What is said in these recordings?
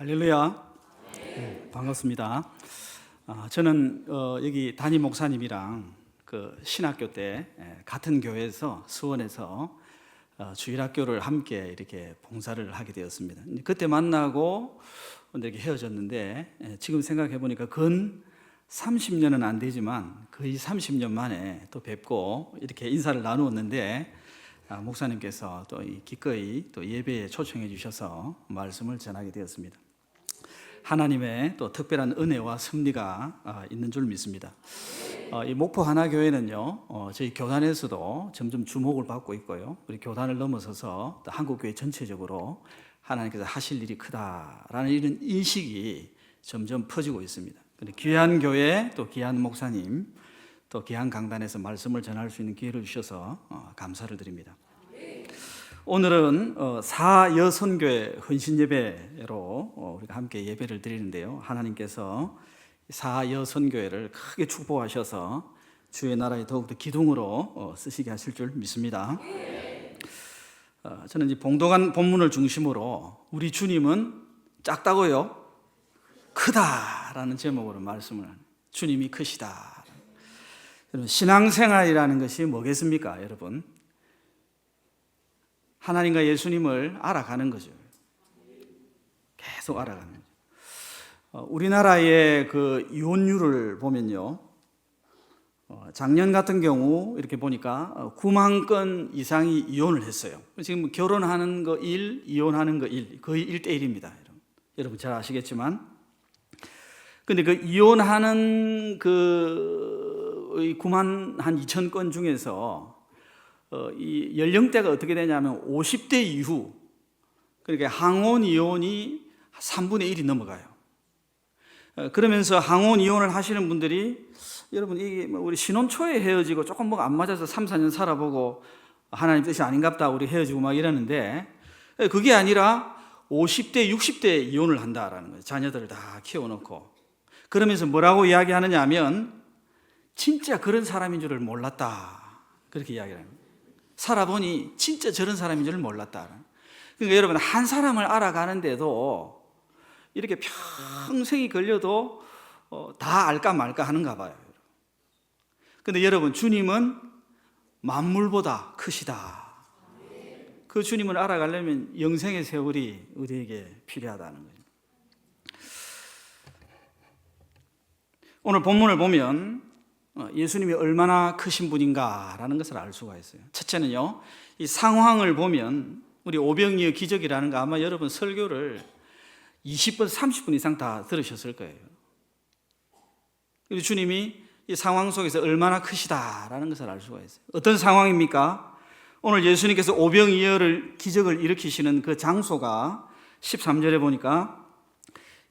할렐루야. 반갑습니다. 저는 여기 담임 목사님이랑 그 신학교 때 같은 교회에서 수원에서 주일학교를 함께 이렇게 봉사를 하게 되었습니다. 그때 만나고 이렇게 헤어졌는데 지금 생각해 보니까 근 30년은 안 되지만 거의 30년 만에 또 뵙고 이렇게 인사를 나누었는데 목사님께서 또 기꺼이 또 예배에 초청해 주셔서 말씀을 전하게 되었습니다. 하나님의 또 특별한 은혜와 섭리가 있는 줄 믿습니다. 이 목포 하나교회는요, 저희 교단에서도 점점 주목을 받고 있고요. 우리 교단을 넘어서서 또 한국교회 전체적으로 하나님께서 하실 일이 크다라는 이런 인식이 점점 퍼지고 있습니다. 귀한 교회, 또 귀한 목사님, 또 귀한 강단에서 말씀을 전할 수 있는 기회를 주셔서 감사를 드립니다. 오늘은 사여선교회 헌신예배로 우리가 함께 예배를 드리는데요, 하나님께서 사여선교회를 크게 축복하셔서 주의 나라에 더욱더 기둥으로 쓰시게 하실 줄 믿습니다. 저는 이 봉독한 본문을 중심으로 우리 주님은 작다고요? 크다라는 제목으로 말씀을 합니다. 주님이 크시다. 신앙생활이라는 것이 뭐겠습니까, 여러분? 하나님과 예수님을 알아가는 거죠. 계속 알아가는 거죠. 우리나라의 그 이혼율을 보면요, 작년 같은 경우 이렇게 보니까 9만 건 이상이 이혼을 했어요. 지금 결혼하는 거 1, 이혼하는 거 1, 거의 1대1입니다. 여러분 잘 아시겠지만, 근데 그 이혼하는 그 9만 한 2천 건 중에서 이 연령대가 어떻게 되냐면 50대 이후, 그러니까 항혼 이혼이 3분의 1이 넘어가요. 그러면서 항혼 이혼을 하시는 분들이, 여러분 이게 우리 신혼 초에 헤어지고 조금 뭐가 안 맞아서 3, 4년 살아보고 하나님 뜻이 아닌갑다 우리 헤어지고 막 이러는데, 그게 아니라 50대, 60대 이혼을 한다라는 거예요. 자녀들을 다 키워놓고. 그러면서 뭐라고 이야기하느냐 하면 진짜 그런 사람인 줄을 몰랐다, 그렇게 이야기를 합니다. 살아보니 진짜 저런 사람인 줄을 몰랐다. 그러니까 여러분, 한 사람을 알아가는데도 이렇게 평생이 걸려도 다 알까 말까 하는가 봐요. 근데 여러분, 주님은 만물보다 크시다. 그 주님을 알아가려면 영생의 세월이 우리에게 필요하다는 거예요. 오늘 본문을 보면 예수님이 얼마나 크신 분인가라는 것을 알 수가 있어요. 첫째는요, 이 상황을 보면 우리 오병이어 기적이라는 거 아마 여러분 설교를 20분, 30분 이상 다 들으셨을 거예요. 우리 주님이 이 상황 속에서 얼마나 크시다라는 것을 알 수가 있어요. 어떤 상황입니까? 오늘 예수님께서 오병이어를 기적을 일으키시는 그 장소가 13절에 보니까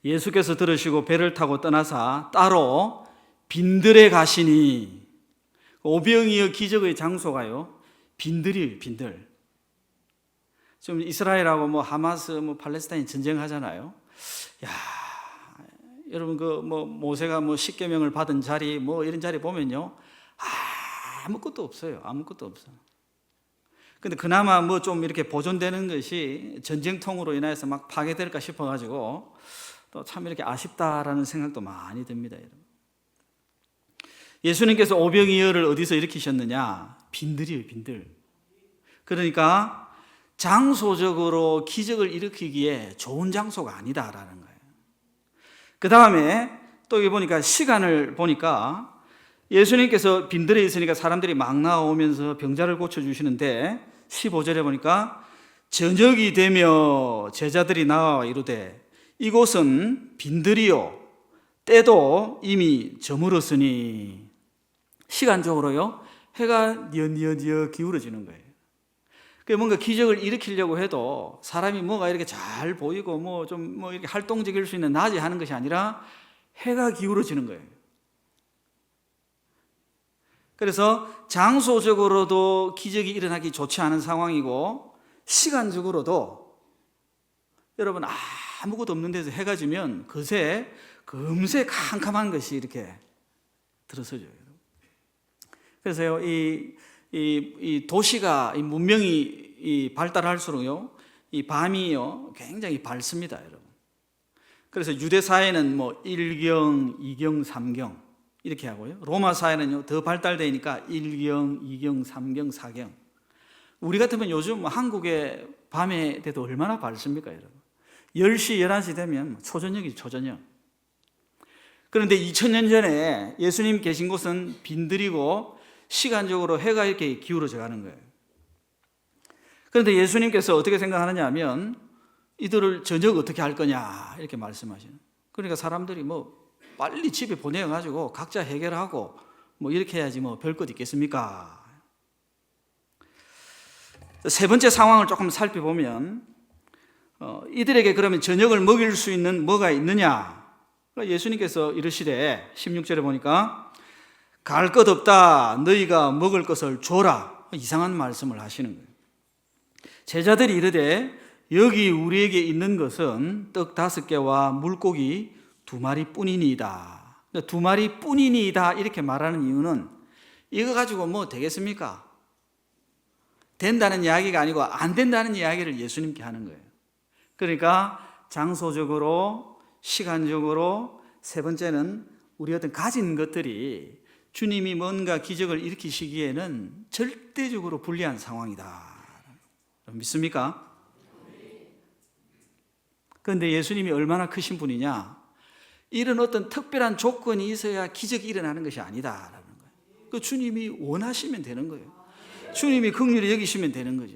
예수께서 들으시고 배를 타고 떠나사 따로 빈들에 가시니, 오병이어 기적의 장소가요, 빈들이에요, 빈들. 지금 이스라엘하고 뭐 하마스, 뭐 팔레스타인 전쟁하잖아요. 야, 여러분 그 뭐 모세가 뭐 십계명을 받은 자리, 뭐 이런 자리 보면요, 아무것도 없어요, 아무것도 없어. 근데 그나마 뭐 좀 이렇게 보존되는 것이 전쟁통으로 인해서 막 파괴될까 싶어가지고 또 참 이렇게 아쉽다라는 생각도 많이 듭니다, 여러분. 예수님께서 오병이어를 어디서 일으키셨느냐? 빈들이에요, 빈들. 그러니까 장소적으로 기적을 일으키기에 좋은 장소가 아니다라는 거예요. 그 다음에 또 여기 보니까 시간을 보니까 예수님께서 빈들에 있으니까 사람들이 막 나오면서 병자를 고쳐주시는데 15절에 보니까 저녁이 되며 제자들이 나와 이르되 이곳은 빈들이요 때도 이미 저물었으니, 시간적으로요 해가 뉘엿뉘엿 기울어지는 거예요. 뭔가 기적을 일으키려고 해도 사람이 뭐가 이렇게 잘 보이고 뭐 좀 뭐 이렇게 활동적일 수 있는 낮에 하는 것이 아니라 해가 기울어지는 거예요. 그래서 장소적으로도 기적이 일어나기 좋지 않은 상황이고, 시간적으로도 여러분 아무것도 없는 데서 해가 지면 그새 금세 캄캄한 것이 이렇게 들어서죠. 그래서요, 이 도시가, 이 문명이 발달할수록요, 이 밤이요 굉장히 밝습니다, 여러분. 그래서 유대 사회는 뭐 1경, 2경, 3경 이렇게 하고요. 로마 사회는요 더 발달되니까 1경, 2경, 3경, 4경. 우리 같으면 요즘 한국에 밤에 돼도 얼마나 밝습니까, 여러분? 10시, 11시 되면 초저녁이죠, 초저녁. 그런데 2000년 전에 예수님 계신 곳은 빈들이고 시간적으로 해가 이렇게 기울어져 가는 거예요. 그런데 예수님께서 어떻게 생각하느냐 하면 이들을 저녁 어떻게 할 거냐 이렇게 말씀하시는. 그러니까 사람들이 뭐 빨리 집에 보내가지고 각자 해결하고 뭐 이렇게 해야지 뭐 별 것 있겠습니까? 세 번째 상황을 조금 살펴보면 이들에게 그러면 저녁을 먹일 수 있는 뭐가 있느냐? 예수님께서 이르시되 16절에 보니까 갈 것 없다 너희가 먹을 것을 줘라. 이상한 말씀을 하시는 거예요. 제자들이 이르되 여기 우리에게 있는 것은 떡 5개와 물고기 2마리 뿐이니이다. 2마리 뿐이니이다 이렇게 말하는 이유는 이거 가지고 뭐 되겠습니까? 된다는 이야기가 아니고 안 된다는 이야기를 예수님께 하는 거예요. 그러니까 장소적으로, 시간적으로, 세 번째는 우리 어떤 가진 것들이 주님이 뭔가 기적을 일으키시기에는 절대적으로 불리한 상황이다. 믿습니까? 그런데 예수님이 얼마나 크신 분이냐? 이런 어떤 특별한 조건이 있어야 기적이 일어나는 것이 아니다라는 거예요. 그 주님이 원하시면 되는 거예요. 주님이 긍휼히 여기시면 되는 거죠.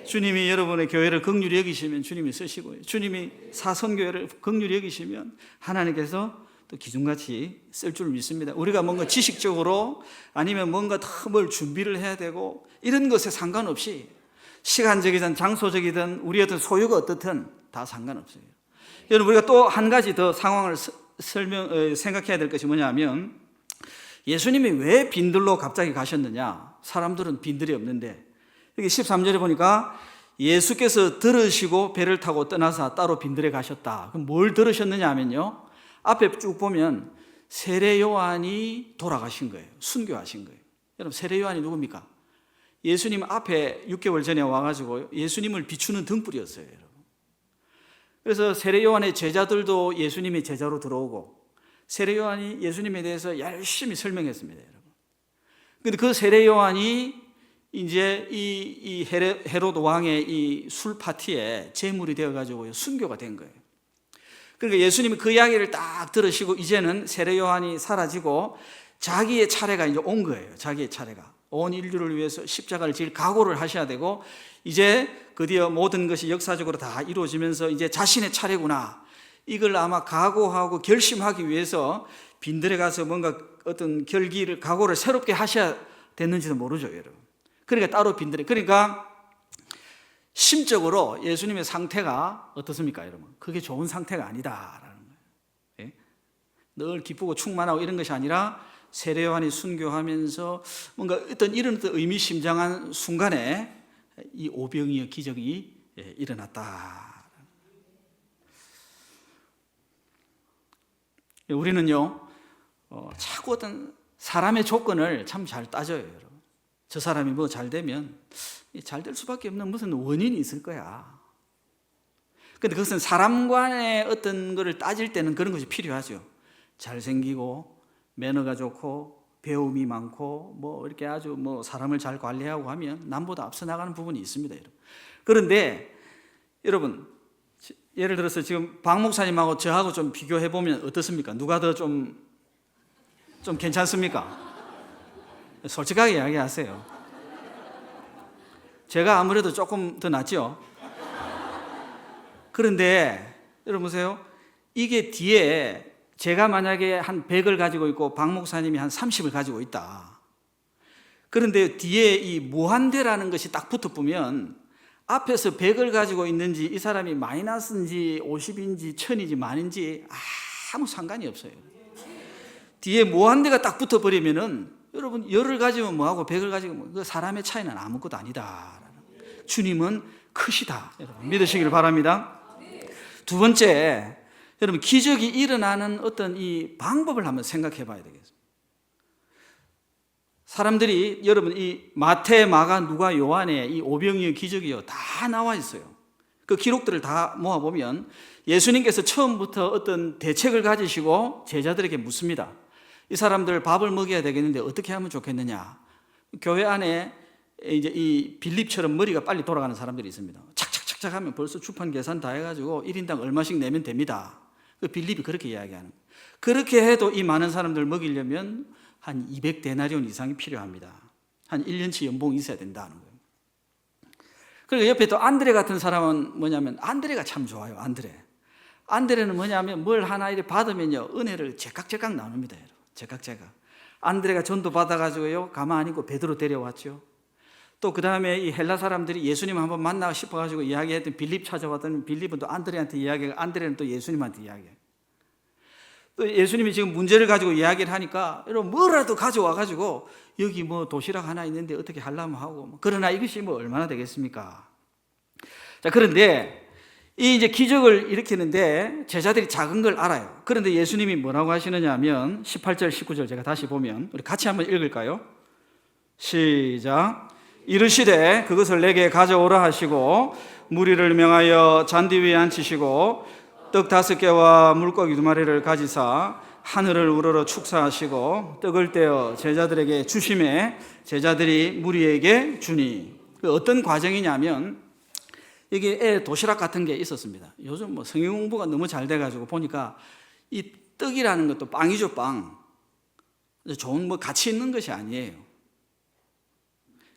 주님이 여러분의 교회를 긍휼히 여기시면 주님이 쓰시고요. 주님이 사선교회를 긍휼히 여기시면 하나님께서 또 기둥같이 쓸 줄 믿습니다. 우리가 뭔가 지식적으로 아니면 뭔가 더 뭘 준비를 해야 되고 이런 것에 상관없이 시간적이든 장소적이든 우리 어떤 소유가 어떻든 다 상관없어요. 여러분 우리가 또 한 가지 더 상황을 생각해야 될 것이 뭐냐면 예수님이 왜 빈들로 갑자기 가셨느냐? 사람들은 빈들이 없는데 여기 13절에 보니까 예수께서 들으시고 배를 타고 떠나서 따로 빈들에 가셨다. 그럼 뭘 들으셨느냐 하면요 앞에 쭉 보면 세례 요한이 돌아가신 거예요. 순교하신 거예요. 여러분 세례 요한이 누굽니까? 예수님 앞에 6개월 전에 와가지고 예수님을 비추는 등불이었어요. 여러분. 그래서 세례 요한의 제자들도 예수님의 제자로 들어오고 세례 요한이 예수님에 대해서 열심히 설명했습니다, 여러분. 근데 그 세례 요한이 이제 이 헤롯 왕의 이 술 파티에 제물이 되어가지고 순교가 된 거예요. 그러니까 예수님이 그 이야기를 딱 들으시고 이제는 세례 요한이 사라지고 자기의 차례가 이제 온 거예요. 자기의 차례가. 온 인류를 위해서 십자가를 질 각오를 하셔야 되고 이제 드디어 모든 것이 역사적으로 다 이루어지면서 이제 자신의 차례구나. 이걸 아마 각오하고 결심하기 위해서 빈들에 가서 뭔가 어떤 결기를 각오를 새롭게 하셔야 됐는지도 모르죠, 여러분. 그러니까 따로 빈들에 그러니까 심적으로 예수님의 상태가 어떻습니까, 여러분? 그게 좋은 상태가 아니다라는 거예요. 예? 늘 기쁘고 충만하고 이런 것이 아니라 세례 요한이 순교하면서 뭔가 어떤 이런 의미심장한 순간에 이 오병이어 기적이 일어났다. 우리는요, 자꾸 어떤 사람의 조건을 참 잘 따져요, 여러분. 저 사람이 뭐 잘 되면 잘 될 수밖에 없는 무슨 원인이 있을 거야. 근데 그것은 사람 간의 어떤 거를 따질 때는 그런 것이 필요하죠. 잘생기고, 매너가 좋고, 배움이 많고, 뭐 이렇게 아주 뭐 사람을 잘 관리하고 하면 남보다 앞서 나가는 부분이 있습니다, 여러분. 그런데 여러분, 예를 들어서 지금 박 목사님하고 저하고 좀 비교해 보면 어떻습니까? 누가 더 좀 괜찮습니까? 솔직하게 이야기하세요. 제가 아무래도 조금 더 낫죠. 그런데 여러분 보세요. 이게 뒤에 제가 만약에 한 100을 가지고 있고 박 목사님이 한 30을 가지고 있다. 그런데 뒤에 이 무한대라는 것이 딱 붙어보면 앞에서 100을 가지고 있는지 이 사람이 마이너스인지 50인지 1000인지 만인지 아무 상관이 없어요. 뒤에 무한대가 딱 붙어버리면은 여러분 10을 가지면 뭐하고 100을 가지고 뭐, 그 사람의 차이는 아무것도 아니다. 주님은 크시다. 여러분 믿으시기를 바랍니다. 두 번째, 여러분 기적이 일어나는 어떤 이 방법을 한번 생각해 봐야 되겠습니다. 사람들이 여러분 이 마태, 마가, 누가, 요한의 이 오병이어 기적이요 다 나와 있어요. 그 기록들을 다 모아보면 예수님께서 처음부터 어떤 대책을 가지시고 제자들에게 묻습니다. 이 사람들 밥을 먹여야 되겠는데 어떻게 하면 좋겠느냐. 교회 안에 이제 이 빌립처럼 머리가 빨리 돌아가는 사람들이 있습니다. 착착착착 하면 벌써 주판 계산 다 해가지고 1인당 얼마씩 내면 됩니다. 그 빌립이 그렇게 이야기하는 거예요. 그렇게 해도 이 많은 사람들 먹이려면 한 200데나리온 이상이 필요합니다. 한 1년치 연봉이 있어야 된다는 거예요. 그리고 옆에 또 안드레 같은 사람은 뭐냐면, 안드레가 참 좋아요. 안드레는 뭐냐면 뭘 하나 이렇게 받으면요 은혜를 제깍제깍 나눕니다. 여러분. 제깍제깍. 안드레가 전도 받아가지고요 가만 안 있고 베드로 데려왔죠. 또 그 다음에 이 헬라 사람들이 예수님 한번 만나고 싶어가지고 이야기했던 빌립 찾아왔더니 빌립은 또 안드레한테 이야기하고 안드레는 또 예수님한테 이야기해요. 또 예수님이 지금 문제를 가지고 이야기를 하니까 여러분 뭐라도 가져와가지고 여기 뭐 도시락 하나 있는데 어떻게 하려면 하고, 그러나 이것이 뭐 얼마나 되겠습니까? 자, 그런데 이 이제 기적을 일으키는데 제자들이 작은 걸 알아요. 그런데 예수님이 뭐라고 하시느냐 하면 18절 19절 제가 다시 보면 우리 같이 한번 읽을까요? 시작. 이르시되 그것을 내게 가져오라 하시고 무리를 명하여 잔디 위에 앉히시고 떡 5개와 물고기 2마리를 가지사 하늘을 우러러 축사하시고 떡을 떼어 제자들에게 주심에 제자들이 무리에게 주니. 어떤 과정이냐면 여기 도시락 같은 게 있었습니다. 요즘 뭐 성경 공부가 너무 잘 돼가지고 보니까 이 떡이라는 것도 빵이죠, 빵. 좋은 뭐 가치 있는 것이 아니에요.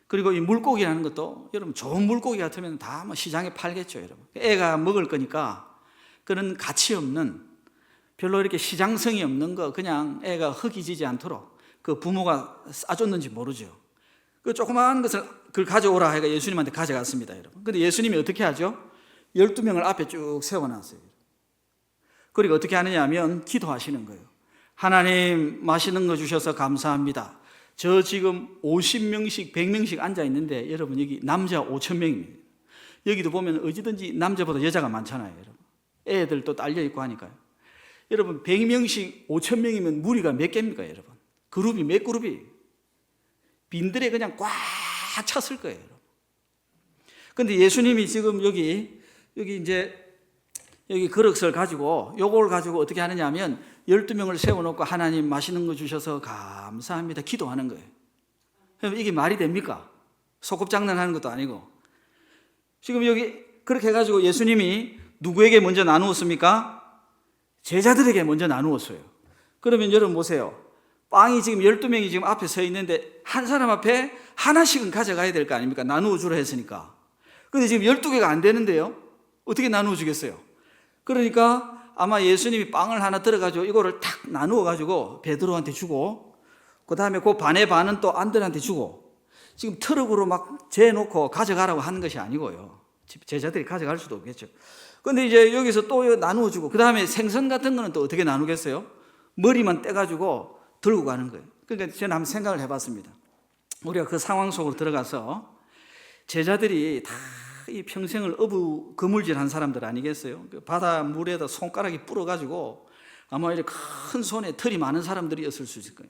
그리고 이 물고기라는 것도 여러분 좋은 물고기 같으면 다 뭐 시장에 팔겠죠, 여러분. 애가 먹을 거니까 그런 가치 없는, 별로 이렇게 시장성이 없는 거 그냥 애가 흙이 지지 않도록 그 부모가 싸줬는지 모르죠. 그 조그마한 것을 그걸 가져오라 해가 예수님한테 가져갔습니다, 여러분. 근데 예수님이 어떻게 하죠? 12명을 앞에 쭉 세워놨어요. 그리고 어떻게 하느냐 하면 기도하시는 거예요. 하나님 맛있는 거 주셔서 감사합니다. 저 지금 50명씩 100명씩 앉아 있는데 여러분 여기 남자 5,000명입니다. 여기도 보면 어디든지 남자보다 여자가 많잖아요, 여러분. 애들도 딸려 있고 하니까요. 여러분 100명씩 5,000명이면 무리가 몇 개입니까, 여러분? 그룹이 몇 그룹이? 빈들에 그냥 꽉 찼을 거예요, 여러분. 근데 예수님이 지금 여기 이제 여기 그릇을 가지고 요걸 가지고 어떻게 하느냐 하면 12명을 세워놓고 하나님 맛있는 거 주셔서 감사합니다 기도하는 거예요. 그럼 이게 말이 됩니까? 소꿉장난하는 것도 아니고. 지금 여기 그렇게 해가지고 예수님이 누구에게 먼저 나누었습니까? 제자들에게 먼저 나누었어요. 그러면 여러분 보세요. 빵이 지금 12명이 지금 앞에 서 있는데 한 사람 앞에 하나씩은 가져가야 될 거 아닙니까? 나누어 주라 했으니까. 근데 지금 12개가 안 되는데요. 어떻게 나누어 주겠어요? 그러니까 아마 예수님이 빵을 하나 들어가지고 이거를 탁 나누어 가지고 베드로한테 주고, 그 다음에 그 반의 반은 또 안드레한테 주고, 지금 트럭으로 막 재놓고 가져가라고 하는 것이 아니고요. 제자들이 가져갈 수도 없겠죠. 근데 이제 여기서 또 나누어 주고, 그 다음에 생선 같은 거는 또 어떻게 나누겠어요? 머리만 떼가지고 들고 가는 거예요. 그러니까 저는 한번 생각을 해봤습니다. 우리가 그 상황 속으로 들어가서 제자들이 다 이 평생을 어부 그물질한 사람들 아니겠어요? 그 바다 물에다 손가락이 불어가지고 아마 이렇게 큰 손에 털이 많은 사람들이었을 수 있을 거예요.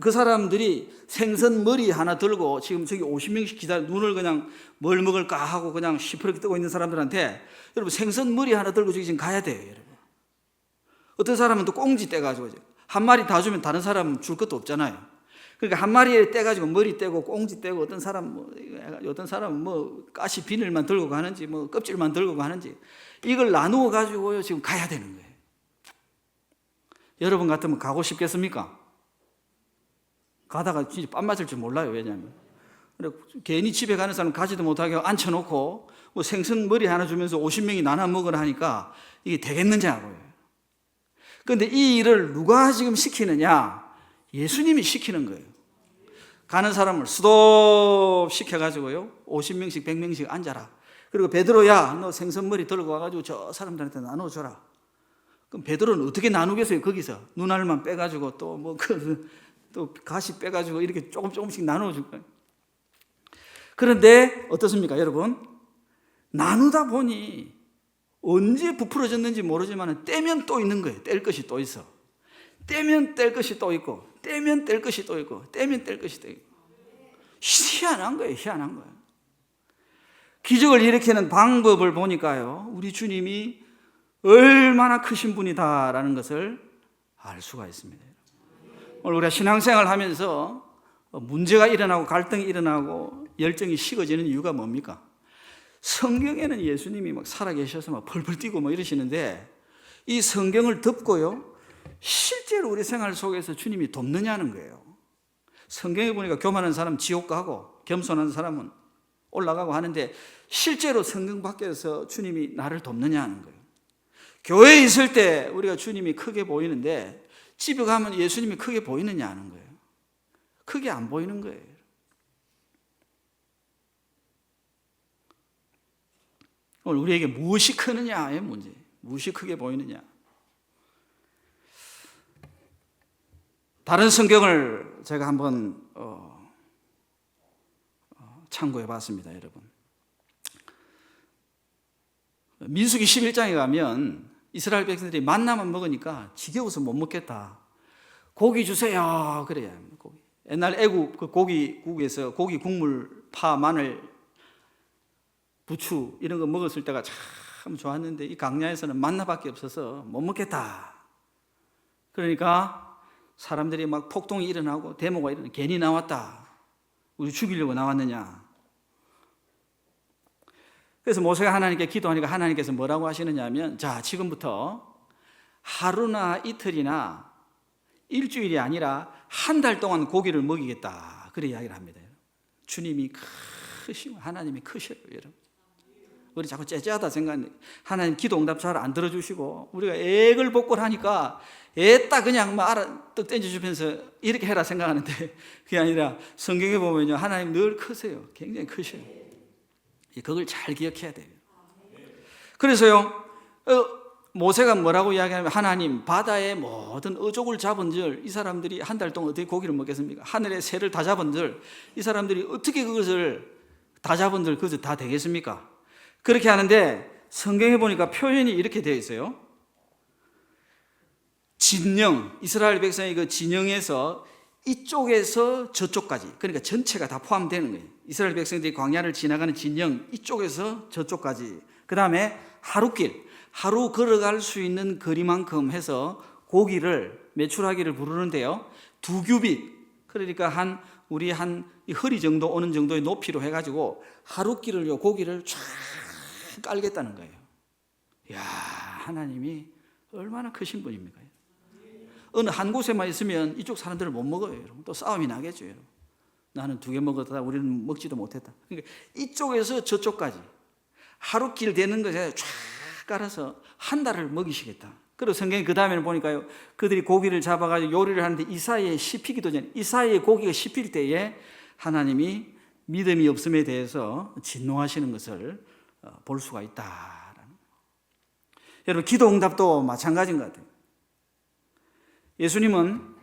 그 사람들이 생선 머리 하나 들고 지금 저기 50명씩 기다려 눈을 그냥 뭘 먹을까 하고 그냥 시퍼렇게 뜨고 있는 사람들한테 여러분 생선 머리 하나 들고 저기 지금 가야 돼요, 여러분. 어떤 사람은 또 꽁지 떼가지고 한 마리 다 주면 다른 사람은 줄 것도 없잖아요. 그러니까 한 마리에 떼가지고 머리 떼고 꽁지 떼고 어떤 사람은 뭐 가시 비늘만 들고 가는지 뭐 껍질만 들고 가는지 이걸 나누어 가지고요 지금 가야 되는 거예요. 여러분 같으면 가고 싶겠습니까? 가다가 진짜 뺨 맞을 줄 몰라요. 왜냐하면 괜히 집에 가는 사람 가지도 못하게 앉혀놓고 뭐 생선 머리 하나 주면서 50명이 나눠 먹으라 하니까 이게 되겠는지 하고요. 그런데 이 일을 누가 지금 시키느냐? 예수님이 시키는 거예요. 가는 사람을 스톱 시켜가지고요 50명씩 100명씩 앉아라. 그리고 베드로야 너 생선머리 들고 와가지고 저 사람들한테 나눠줘라. 그럼 베드로는 어떻게 나누겠어요? 거기서 눈알만 빼가지고 또 뭐 또 가시 빼가지고 이렇게 조금씩 나눠줄 거예요. 그런데 어떻습니까, 여러분? 나누다 보니 언제 부풀어졌는지 모르지만 떼면 또 있는 거예요. 뗄 것이 또 있어. 떼면 뗄 것이 또 있고, 떼면 뗄 것이 또 있고, 떼면 뗄 것이 또 있고. 희한한 거예요, 희한한 거예요. 기적을 일으키는 방법을 보니까요, 우리 주님이 얼마나 크신 분이다라는 것을 알 수가 있습니다. 오늘 우리가 신앙생활을 하면서 문제가 일어나고 갈등이 일어나고 열정이 식어지는 이유가 뭡니까? 성경에는 예수님이 막 살아계셔서 막 펄펄 뛰고 뭐 이러시는데, 이 성경을 덮고요, 실제로 우리 생활 속에서 주님이 돕느냐는 거예요. 성경에 보니까 교만한 사람은 지옥 가고 겸손한 사람은 올라가고 하는데, 실제로 성경 밖에서 주님이 나를 돕느냐 하는 거예요. 교회에 있을 때 우리가 주님이 크게 보이는데, 집에 가면 예수님이 크게 보이느냐 하는 거예요. 크게 안 보이는 거예요. 오늘 우리에게 무엇이 크느냐의 문제, 무엇이 크게 보이느냐. 다른 성경을 제가 한번 참고해 봤습니다, 여러분. 민수기 11장에 가면 이스라엘 백성들이 만나만 먹으니까 지겨워서 못 먹겠다. 고기 주세요. 그래요. 고기. 옛날 애국 그 고기국에서 고기 국물, 파, 마늘, 부추 이런 거 먹었을 때가 참 좋았는데, 이 강야에서는 만나밖에 없어서 못 먹겠다. 그러니까 사람들이 막 폭동이 일어나고 데모가 일어나고, 괜히 나왔다. 우리 죽이려고 나왔느냐. 그래서 모세가 하나님께 기도하니까 하나님께서 뭐라고 하시느냐 하면, 자, 지금부터 하루나 이틀이나 일주일이 아니라 한 달 동안 고기를 먹이겠다. 그렇게 이야기를 합니다. 주님이 크시고 하나님이 크셔요, 여러분. 우리 자꾸 째째하다 생각하는데, 하나님 기도 응답 잘 안 들어주시고 우리가 애걸복걸하니까 애딱 그냥 떡 땡겨주면서 이렇게 해라 생각하는데, 그게 아니라 성경에 보면요, 하나님 늘 크세요. 굉장히 크셔요. 그걸 잘 기억해야 돼요. 그래서요, 모세가 뭐라고 이야기하냐면, 하나님, 바다의 모든 어족을 잡은들 이 사람들이 한 달 동안 어떻게 고기를 먹겠습니까? 하늘의 새를 다 잡은들 이 사람들이 어떻게 그것을 다 잡은들 그것을 다 되겠습니까? 그렇게 하는데, 성경에 보니까 표현이 이렇게 되어 있어요. 진영, 이스라엘 백성의 그 진영에서 이쪽에서 저쪽까지, 그러니까 전체가 다 포함되는 거예요. 이스라엘 백성들이 광야를 지나가는 진영, 이쪽에서 저쪽까지. 그 다음에 하루길, 하루 걸어갈 수 있는 거리만큼 해서 고기를, 메추라기를 부르는데요, 2규빗, 그러니까 우리 이 허리 정도 오는 정도의 높이로 해가지고 하루길을, 요 고기를 쫙 깔겠다는 거예요. 이야, 하나님이 얼마나 크신 분입니까? 어느 한 곳에만 있으면 이쪽 사람들을 못 먹어요, 여러분. 또 싸움이 나겠죠, 여러분. 나는 2개 먹었다, 우리는 먹지도 못했다. 그러니까 이쪽에서 저쪽까지 하루길 되는 것에 쫙 깔아서 한 달을 먹이시겠다. 그리고 성경에 그 다음에는 보니까요, 그들이 고기를 잡아가지고 요리를 하는데 이 사이에 씹히기도 전에, 이 사이에 고기가 씹힐 때에 하나님이 믿음이 없음에 대해서 진노하시는 것을 볼 수가 있다라는. 여러분, 기도 응답도 마찬가지인 것 같아요. 예수님은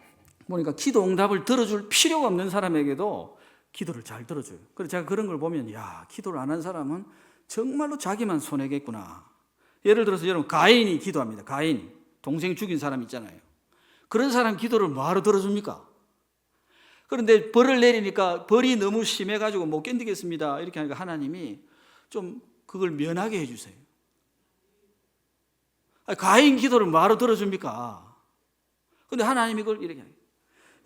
보니까 기도 응답을 들어줄 필요가 없는 사람에게도 기도를 잘 들어줘요. 그래서 제가 그런 걸 보면, 야, 기도를 안 한 사람은 정말로 자기만 손해겠구나. 예를 들어서 여러분, 가인이 기도합니다. 가인, 동생 죽인 사람 있잖아요. 그런 사람 기도를 뭐하러 들어줍니까? 그런데 벌을 내리니까 벌이 너무 심해가지고 못 견디겠습니다, 이렇게 하니까 하나님이 좀 그걸 면하게 해주세요. 가인 기도를 뭐하러 들어줍니까? 근데 하나님이 그걸 이렇게 해요.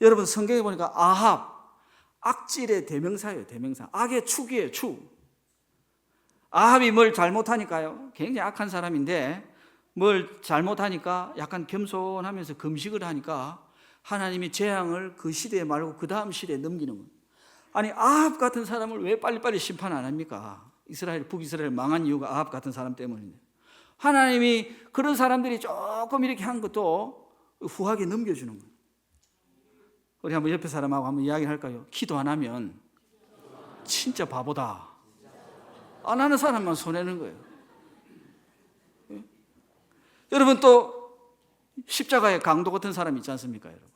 여러분, 성경에 보니까 아합, 악질의 대명사예요, 대명사. 악의 축이에요, 축. 아합이 뭘 잘못하니까요, 굉장히 악한 사람인데 뭘 잘못하니까 약간 겸손하면서 금식을 하니까 하나님이 재앙을 그 시대에 말고 그 다음 시대에 넘기는 거예요. 아니, 아합 같은 사람을 왜 빨리빨리 심판 안 합니까? 북이스라엘 망한 이유가 아합 같은 사람 때문인데, 하나님이 그런 사람들이 조금 이렇게 한 것도 후하게 넘겨주는 거예요. 우리 한번 옆에 사람하고 한번 이야기를 할까요? 기도 안 하면 진짜 바보다. 안 하는 사람만 손해는 거예요. 예? 여러분, 또 십자가의 강도 같은 사람이 있지 않습니까, 여러분?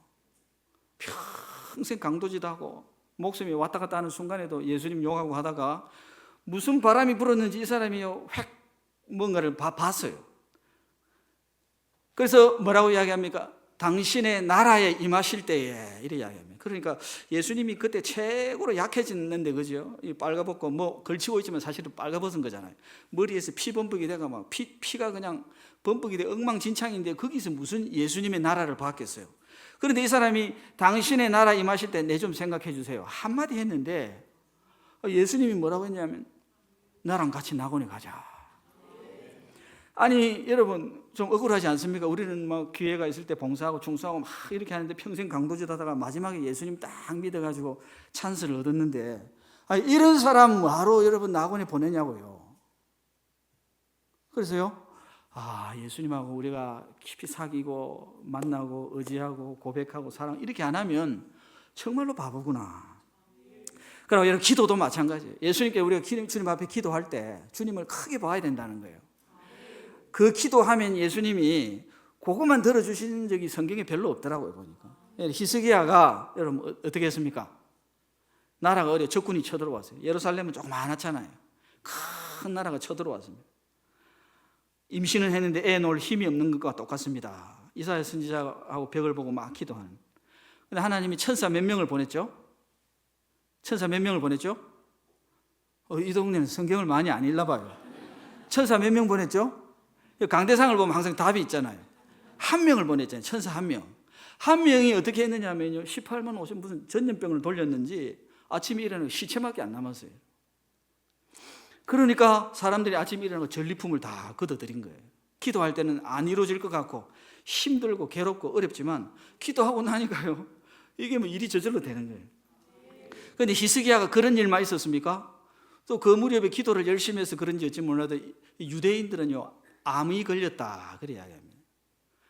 평생 강도짓 하고 목숨이 왔다 갔다 하는 순간에도 예수님 욕하고 하다가 무슨 바람이 불었는지 이 사람이 뭔가를 봤어요. 그래서 뭐라고 이야기합니까? 당신의 나라에 임하실 때에 이래 이야기합니다. 그러니까 예수님이 그때 최고로 약해졌는데, 그죠? 이 빨가벗고 뭐 걸치고 있지만 사실은 빨가벗은 거잖아요. 머리에서 피 범벅이 돼가 막 피가 그냥 범벅이 돼 엉망진창인데 거기서 무슨 예수님의 나라를 받겠어요. 그런데 이 사람이 당신의 나라 임하실 때 내 좀 생각해 주세요 한마디 했는데, 예수님이 뭐라고 했냐면 나랑 같이 낙원에 가자. 아니 여러분, 좀 억울하지 않습니까? 우리는 막 기회가 있을 때 봉사하고 충성하고 막 이렇게 하는데 평생 강도짓 하다가 마지막에 예수님 딱 믿어가지고 찬스를 얻었는데, 아니, 이런 사람 뭐하러 여러분 낙원에 보내냐고요. 그래서요, 예수님하고 우리가 깊이 사귀고 만나고 의지하고 고백하고 사랑 이렇게 안 하면 정말로 바보구나. 그리고 여러분, 기도도 마찬가지예요. 예수님께 우리가 주님 앞에 기도할 때 주님을 크게 봐야 된다는 거예요. 그 기도하면 예수님이 그것만 들어주신 적이 성경에 별로 없더라고요, 보니까. 히스기야가 여러분 어떻게 했습니까? 나라가 어려 적군이 쳐들어왔어요. 예루살렘은 조금 많았잖아요. 큰 나라가 쳐들어왔습니다. 임신은 했는데 애 놓을 힘이 없는 것과 똑같습니다. 이사야 선지자하고 벽을 보고 막 기도하는. 근데 하나님이 천사 몇 명을 보냈죠? 천사 몇 명을 보냈죠? 이 동네는 성경을 많이 안 읽나 봐요. 천사 몇 명 보냈죠? 강대상을 보면 항상 답이 있잖아요. 한 명을 보냈잖아요. 천사 한 명. 한 명이 어떻게 했느냐면요, 18만 5천 무슨 전염병을 돌렸는지 아침에 일어나면 시체밖에 안 남았어요. 그러니까 사람들이 아침에 일어나고 전리품을 다 걷어들인 거예요. 기도할 때는 안 이루어질 것 같고 힘들고 괴롭고 어렵지만 기도하고 나니까요, 이게 뭐 일이 저절로 되는 거예요. 그런데 히스기야가 그런 일만 있었습니까? 또 그 무렵에 기도를 열심히 해서 그런지 어찌 몰라도 유대인들은요, 암이 걸렸다 그래 이야기합니다.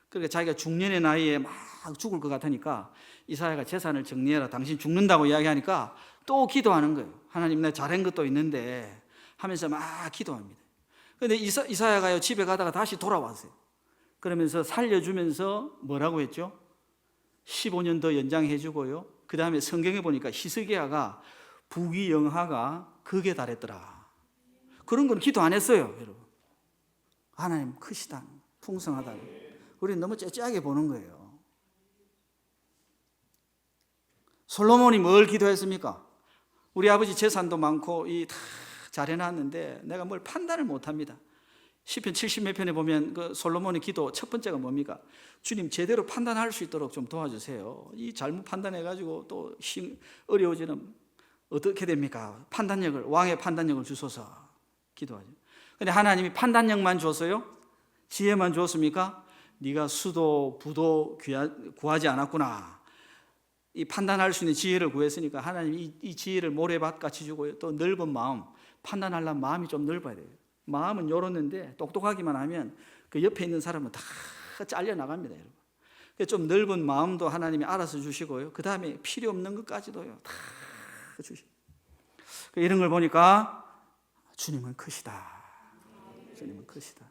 그러니까 자기가 중년의 나이에 막 죽을 것 같으니까 이사야가 재산을 정리해라, 당신 죽는다고 이야기하니까 또 기도하는 거예요. 하나님, 내가 잘한 것도 있는데 하면서 막 기도합니다. 그런데 이사야가요, 집에 가다가 다시 돌아왔어요. 그러면서 살려주면서 뭐라고 했죠? 15년 더 연장해 주고요, 그 다음에 성경에 보니까 히스기야가 부귀영화가 극에 달했더라. 그런 건 기도 안 했어요, 여러분. 하나님 크시다, 풍성하다. 우리는 너무 째째하게 보는 거예요. 솔로몬이 뭘 기도했습니까? 우리 아버지 재산도 많고 다 잘해놨는데 내가 뭘 판단을 못합니다. 시편 70몇 편에 보면 그 솔로몬의 기도 첫 번째가 뭡니까? 주님, 제대로 판단할 수 있도록 좀 도와주세요. 이 잘못 판단해가지고 또 어려워지는 어떻게 됩니까? 판단력을, 왕의 판단력을 주소서 기도하죠. 근데 하나님이 판단력만 줬어요? 지혜만 줬습니까? 네가 수도 부도 구하지 않았구나. 이 판단할 수 있는 지혜를 구했으니까 하나님이 이 지혜를 모래밭같이 주고요, 또 넓은 마음, 판단하려면 마음이 좀 넓어야 돼요. 마음은 열었는데 똑똑하기만 하면 그 옆에 있는 사람은 다 잘려나갑니다, 여러분. 좀 넓은 마음도 하나님이 알아서 주시고요, 그 다음에 필요 없는 것까지도요 다 주시고. 이런 걸 보니까 주님은 크시다. 주님은 크시다.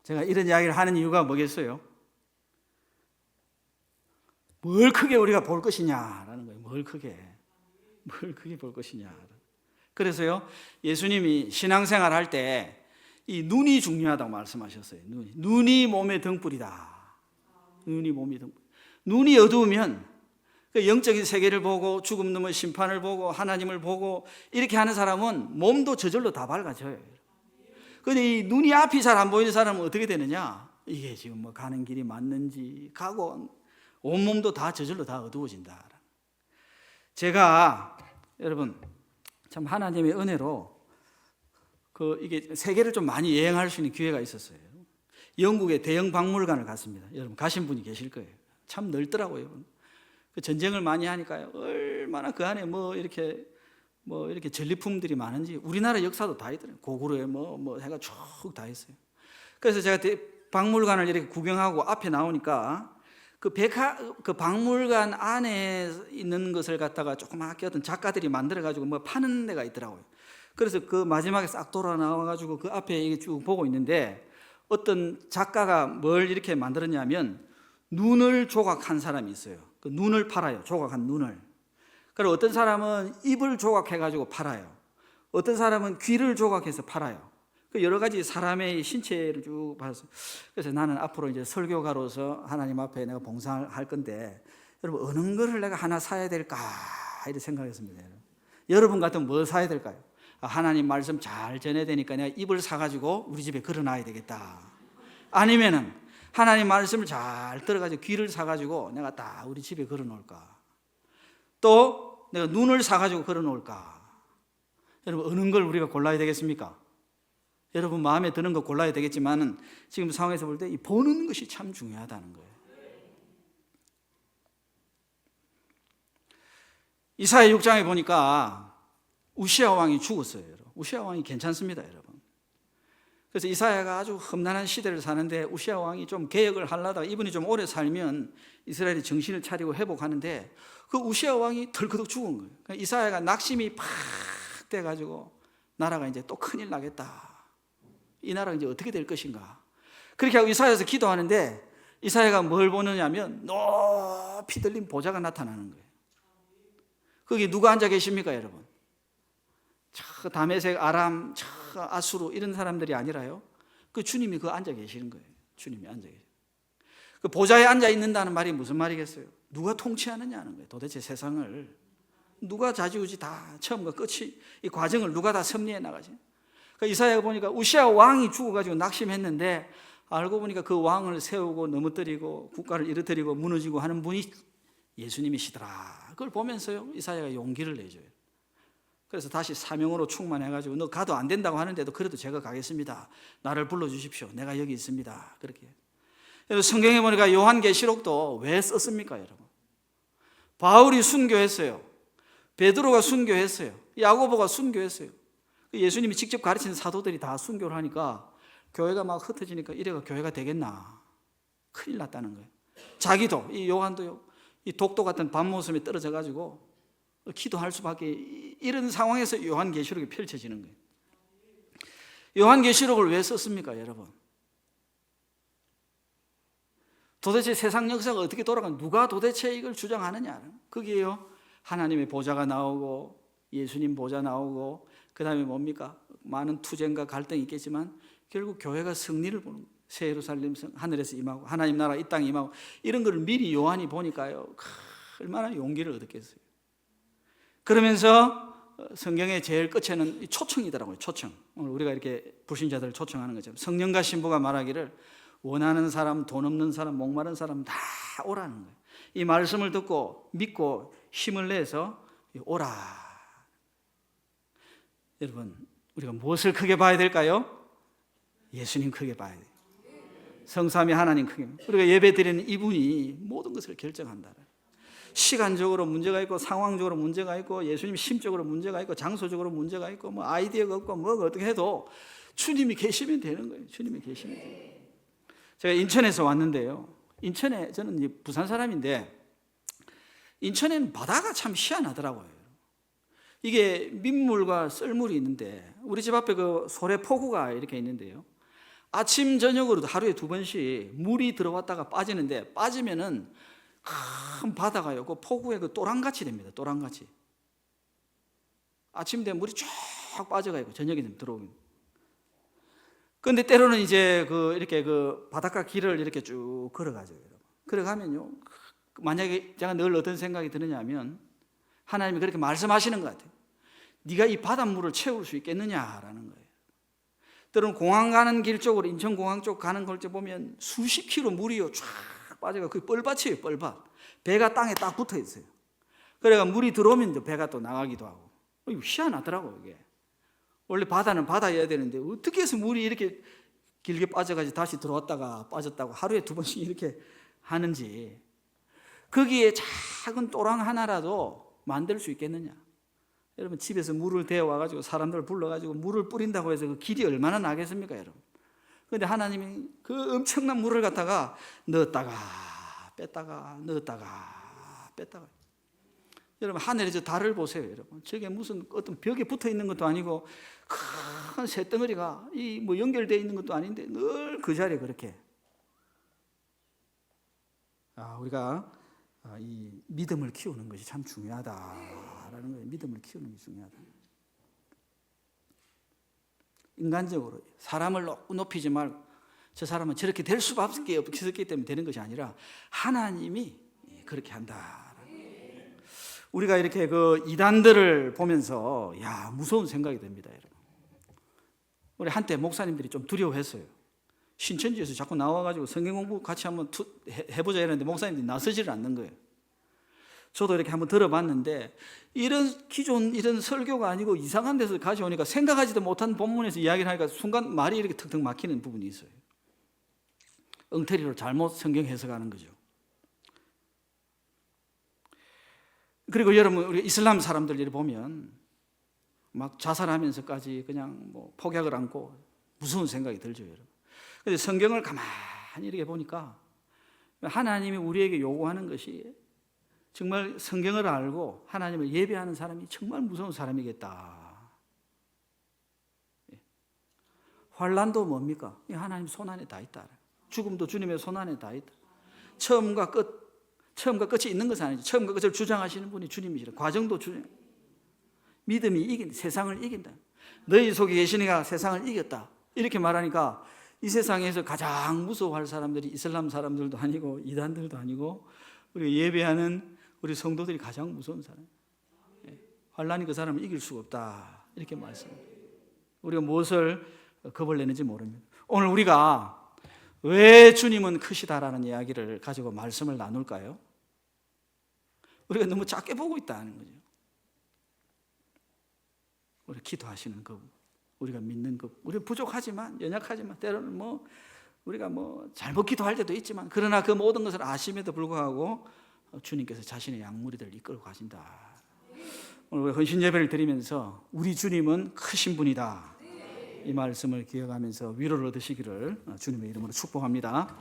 제가 이런 이야기를 하는 이유가 뭐겠어요? 뭘 크게 우리가 볼 것이냐라는 거예요. 뭘 크게 볼 것이냐. 그래서요, 예수님이 신앙생활 할 때 이 눈이 중요하다고 말씀하셨어요. 눈이 몸의 등불이다. 눈이 몸의 등불. 눈이 어두우면 영적인 세계를 보고 죽음 넘은 심판을 보고 하나님을 보고 이렇게 하는 사람은 몸도 저절로 다 밝아져요. 그런데 이 눈이 앞이 잘 안 보이는 사람은 어떻게 되느냐? 이게 지금 뭐 가는 길이 맞는지 가고 온몸도 다 저절로 다 어두워진다. 제가 여러분 참 하나님의 은혜로 이게 세계를 좀 많이 여행할 수 있는 기회가 있었어요. 영국의 대형 박물관을 갔습니다. 여러분 가신 분이 계실 거예요. 참 넓더라고요. 전쟁을 많이 하니까요, 얼마나 그 안에 이렇게 전리품들이 많은지 우리나라 역사도 다 있더라고요. 고구려에 해가 쭉 다 있어요. 그래서 제가 박물관을 이렇게 구경하고 앞에 나오니까 그 박물관 안에 있는 것을 갖다가 조그맣게 어떤 작가들이 만들어가지고 파는 데가 있더라고요. 그래서 그 마지막에 싹 돌아 나와가지고 그 앞에 이게 쭉 보고 있는데, 어떤 작가가 뭘 이렇게 만들었냐면 눈을 조각한 사람이 있어요. 그 눈을 팔아요. 조각한 눈을. 그리고 어떤 사람은 입을 조각해가지고 팔아요. 어떤 사람은 귀를 조각해서 팔아요. 그 여러 가지 사람의 신체를 쭉 봐서, 그래서 나는 앞으로 이제 설교가로서 하나님 앞에 내가 봉사할 건데, 여러분 어느 거를 내가 하나 사야 될까 이렇게 생각했습니다. 여러분 같으면 뭐 사야 될까요? 하나님 말씀 잘 전해야 되니까 내가 이불 사가지고 우리 집에 걸어놔야 되겠다. 아니면은 하나님 말씀을 잘 들어가지고 귀를 사가지고 내가 딱 우리 집에 걸어놓을까? 또 내가 눈을 사가지고 걸어놓을까? 여러분 어느 걸 우리가 골라야 되겠습니까? 여러분 마음에 드는 거 골라야 되겠지만은 지금 상황에서 볼 때 이 보는 것이 참 중요하다는 거예요. 이사야 6장에 보니까 우시아 왕이 죽었어요. 여러분. 우시아 왕이 괜찮습니다, 여러분. 그래서 이사야가 아주 험난한 시대를 사는데 우시아 왕이 좀 개혁을 하려다가 이분이 좀 오래 살면 이스라엘이 정신을 차리고 회복하는데 그 우시아 왕이 덜커덕 죽은 거예요. 그러니까 이사야가 낙심이 팍 돼가지고 나라가 이제 또 큰일 나겠다. 이 나라가 이제 어떻게 될 것인가. 그렇게 하고 이사야에서 기도하는데 이사야가 뭘 보느냐면 높이 들린 보좌가 나타나는 거예요. 거기 누가 앉아 계십니까, 여러분? 저 다메섹, 아람, 저 아수르 이런 사람들이 아니라요. 그 주님이 그 앉아 계시는 거예요. 주님이 앉아 계세요. 그 보좌에 앉아 있는다는 말이 무슨 말이겠어요? 누가 통치하느냐는 거예요. 도대체 세상을 누가 좌지우지 다 처음과 끝이 이 과정을 누가 다 섭리해 나가지? 그러니까 이사야가 보니까 우시아 왕이 죽어가지고 낙심했는데 알고 보니까 그 왕을 세우고 넘어뜨리고 국가를 일으뜨리고 무너지고 하는 분이 예수님이시더라. 그걸 보면서요 이사야가 용기를 내줘요. 그래서 다시 사명으로 충만해가지고 너 가도 안 된다고 하는데도 그래도 제가 가겠습니다. 나를 불러주십시오. 내가 여기 있습니다. 그렇게. 여러분 성경에 보니까 요한계시록도 왜 썼습니까, 여러분? 바울이 순교했어요. 베드로가 순교했어요. 야고보가 순교했어요. 예수님이 직접 가르치는 사도들이 다 순교를 하니까 교회가 막 흩어지니까 이래가 교회가 되겠나? 큰일 났다는 거예요. 자기도 이 요한도요. 이 독도 같은 밤모섬에 떨어져가지고 기도할 수밖에 이런 상황에서 요한계시록이 펼쳐지는 거예요. 요한계시록을 왜 썼습니까, 여러분? 도대체 세상 역사가 어떻게 돌아가는 누가 도대체 이걸 주장하느냐? 거기에요. 하나님의 보좌가 나오고 예수님 보좌 나오고 그 다음에 뭡니까? 많은 투쟁과 갈등이 있겠지만 결국 교회가 승리를 보는 거예요. 새 예루살렘 성 하늘에서 임하고 하나님 나라 이 땅에 임하고 이런 걸 미리 요한이 보니까요. 얼마나 용기를 얻었겠어요. 그러면서 성경의 제일 끝에는 초청이더라고요. 초청. 오늘 우리가 이렇게 불신자들을 초청하는 것처럼 성령과 신부가 말하기를 원하는 사람, 돈 없는 사람, 목마른 사람 다 오라는 거예요. 이 말씀을 듣고 믿고 힘을 내서 오라. 여러분 우리가 무엇을 크게 봐야 될까요? 예수님 크게 봐야 돼요. 성삼위 하나님 크게. 우리가 예배 드리는 이분이 모든 것을 결정한다. 시간적으로 문제가 있고 상황적으로 문제가 있고 예수님 심적으로 문제가 있고 장소적으로 문제가 있고 뭐 아이디어가 없고 뭐가 어떻게 해도 주님이 계시면 되는 거예요. 주님이 계시면 돼요. 제가 인천에서 왔는데요. 인천에 저는 이제 부산 사람인데 인천에는 바다가 참 희한하더라고요. 이게 민물과 썰물이 있는데 우리 집 앞에 그 소래포구가 이렇게 있는데요. 아침 저녁으로도 하루에 2번씩 물이 들어왔다가 빠지는데 빠지면은 큰 바다가요. 그 포구에 그 또랑같이 됩니다. 또랑같이. 아침 되면 물이 쫙 빠져가고 저녁에 되면 들어오면. 그런데 때로는 이제 이렇게 바닷가 길을 이렇게 쭉 걸어가죠. 걸어가면요. 만약에 제가 늘 어떤 생각이 드느냐면 하나님이 그렇게 말씀하시는 것 같아요. 네가 이 바닷물을 채울 수 있겠느냐라는 거예요. 때로는 공항 가는 길 쪽으로 인천공항 쪽 가는 걸 보면 수십 킬로 물이요 쫙 빠져가 그 뻘밭이에요. 뻘밭. 배가 땅에 딱 붙어 있어요. 그래가 물이 들어오면 배가 또 나가기도 하고. 이거 희한하더라고요. 이게 원래 바다는 바다여야 되는데 어떻게 해서 물이 이렇게 길게 빠져가지고 다시 들어왔다가 빠졌다고 하루에 2번씩 이렇게 하는지. 거기에 작은 또랑 하나라도 만들 수 있겠느냐? 여러분 집에서 물을 데워와가지고 사람들을 불러가지고 물을 뿌린다고 해서 그 길이 얼마나 나겠습니까, 여러분? 그런데 하나님이 그 엄청난 물을 갖다가 넣었다가 뺐다가 넣었다가 뺐다가. 여러분 하늘에 저 달을 보세요, 여러분. 저게 무슨 어떤 벽에 붙어 있는 것도 아니고 큰 쇳덩어리가 이 뭐 연결되어 있는 것도 아닌데 늘 그 자리에 그렇게. 우리가 이 믿음을 키우는 것이 참 중요하다라는 거예요. 믿음을 키우는 게 중요하다. 인간적으로 사람을 높이지 말고 저 사람은 저렇게 될 수밖에 없기 때문에 되는 것이 아니라 하나님이 그렇게 한다. 우리가 이렇게 그 이단들을 보면서 야, 무서운 생각이 듭니다, 여러분. 우리 한때 목사님들이 좀 두려워했어요. 신천지에서 자꾸 나와가지고 성경 공부 같이 한번 해보자 이랬는데 목사님들이 나서지를 않는 거예요. 저도 이렇게 한번 들어봤는데 이런 기존 이런 설교가 아니고 이상한 데서 가져오니까 생각하지도 못한 본문에서 이야기를 하니까 순간 말이 이렇게 턱턱 막히는 부분이 있어요. 엉터리로 잘못 성경 해석하는 거죠. 그리고 여러분, 우리 이슬람 사람들 보면 막 자살하면서까지 그냥 뭐 폭약을 안고 무서운 생각이 들죠, 여러분. 근데 성경을 가만히 이렇게 보니까 하나님이 우리에게 요구하는 것이 정말 성경을 알고 하나님을 예배하는 사람이 정말 무서운 사람이겠다. 환난도 뭡니까? 하나님 손 안에 다 있다. 죽음도 주님의 손 안에 다 있다. 처음과 끝이 있는 것은 아니죠. 처음과 끝을 주장하시는 분이 주님이시라. 과정도 주님. 믿음이 이긴다. 세상을 이긴다. 너희 속에 계시니가 세상을 이겼다. 이렇게 말하니까 이 세상에서 가장 무서워할 사람들이 이슬람 사람들도 아니고 이단들도 아니고 우리 예배하는 우리 성도들이 가장 무서운 사람. 환난이 그 사람을 이길 수가 없다. 이렇게 말씀합니다. 우리가 무엇을 겁을 내는지 모릅니다. 오늘 우리가 왜 주님은 크시다라는 이야기를 가지고 말씀을 나눌까요? 우리가 너무 작게 보고 있다는 거죠. 우리 기도하시는 것, 우리가 믿는 것, 우리 부족하지만 연약하지만 때로는 우리가 잘못 기도할 때도 있지만 그러나 그 모든 것을 아심에도 불구하고 주님께서 자신의 양무리들을 이끌고 가신다. 오늘 우리 헌신 예배를 드리면서 우리 주님은 크신 분이다. 이 말씀을 기억하면서 위로를 얻으시기를 주님의 이름으로 축복합니다.